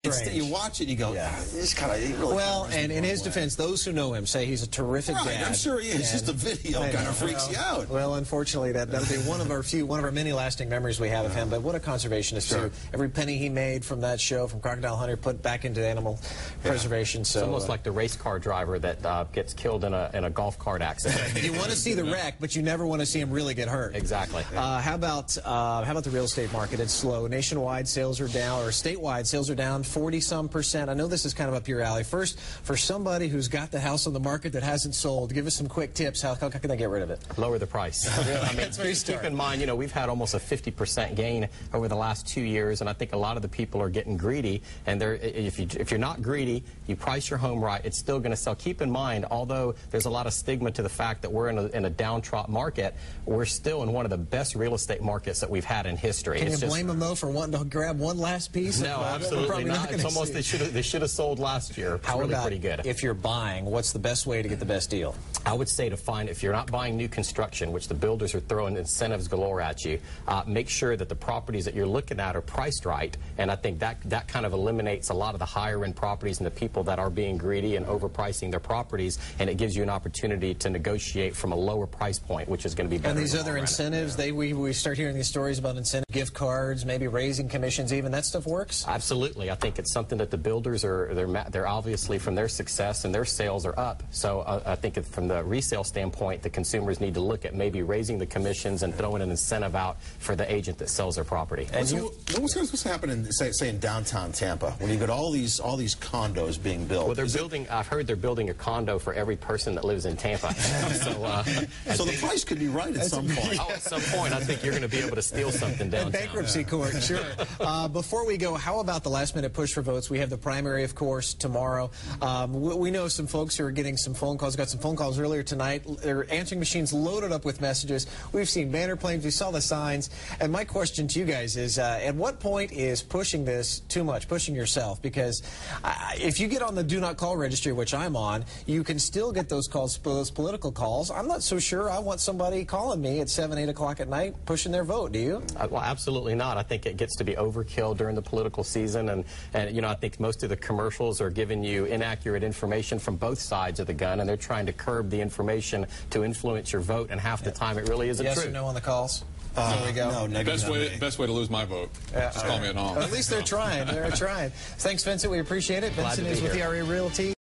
You watch it, you go, yeah, this kind of really. Well, and in his defense, those who know him say he's a terrific dad. I'm sure he is. Just the video kind of freaks you out. Well, unfortunately, that'll be one of our many lasting memories we have of him. But what a conservationist too! Every penny he made from that show, from Crocodile Hunter, put back into animal preservation. So it's almost like the race car driver that gets killed in a golf cart accident. You want to see the wreck, but you never want to see him really get hurt. Exactly. How about the real estate market? It's slow. Nationwide sales are down, or statewide sales are down 40-some%. I know this is kind of up your alley. First, for somebody who's got the house on the market that hasn't sold, give us some quick tips. How can they get rid of it? Lower the price. I mean, keep in mind, we've had almost a 50% gain over the last 2 years, and I think a lot of the people are getting greedy. And if you're not greedy, you price your home right, it's still going to sell. Keep in mind, although there's a lot of stigma to the fact that we're in a downtrodden market, we're still in one of the best real estate markets that we've had in history. Can you blame them though for wanting to grab one last piece? No, absolutely not. It's almost they should have sold last year. It's really pretty good. If you're buying, what's the best way to get the best deal? I would say if you're not buying new construction, which the builders are throwing incentives galore at you, make sure that the properties that you're looking at are priced right. And I think that kind of eliminates a lot of the higher end properties and the people that are being greedy and overpricing their properties, and it gives you an opportunity to negotiate from a lower price point, which is going to be better. And these other incentives, we start hearing these stories about incentive gift cards, maybe raising commissions even. That stuff works? Absolutely. I think it's something that the builders they're obviously, from their success and their sales are up. So I think from the resale standpoint, the consumers need to look at maybe raising the commissions and throwing an incentive out for the agent that sells their property. And what's going to happen in, say, in downtown Tampa when you get all these condos being built? Well, I've heard they're building a condo for every person that lives in Tampa. So the price could be right at some point. At some point, I think you're going to be able to steal something downtown. Bankruptcy court, sure. Before we go, how about the last-minute push for votes? We have the primary, of course, tomorrow. We know some folks who are getting some phone calls. Got some phone calls earlier tonight. Their answering machines loaded up with messages. We've seen banner planes. We saw the signs. And my question to you guys is, at what point is pushing this too much, pushing yourself? Because if you get on the do not call registry, which I'm on, you can still get those calls, those political calls. I'm not so sure I want somebody calling me at 7, 8 o'clock at night pushing their vote. Do you? Well, absolutely not. I think it gets to be overkill during the political season, and I think most of the commercials are giving you inaccurate information from both sides of the gun, and they're trying to curb the information to influence your vote, and half the time it really isn't true. Yes or no on the calls? There we go. No, best way to lose my vote. Just call me at home. At least they're trying. They're trying. Thanks, Vincent. We appreciate it. Vincent is with the Realtor.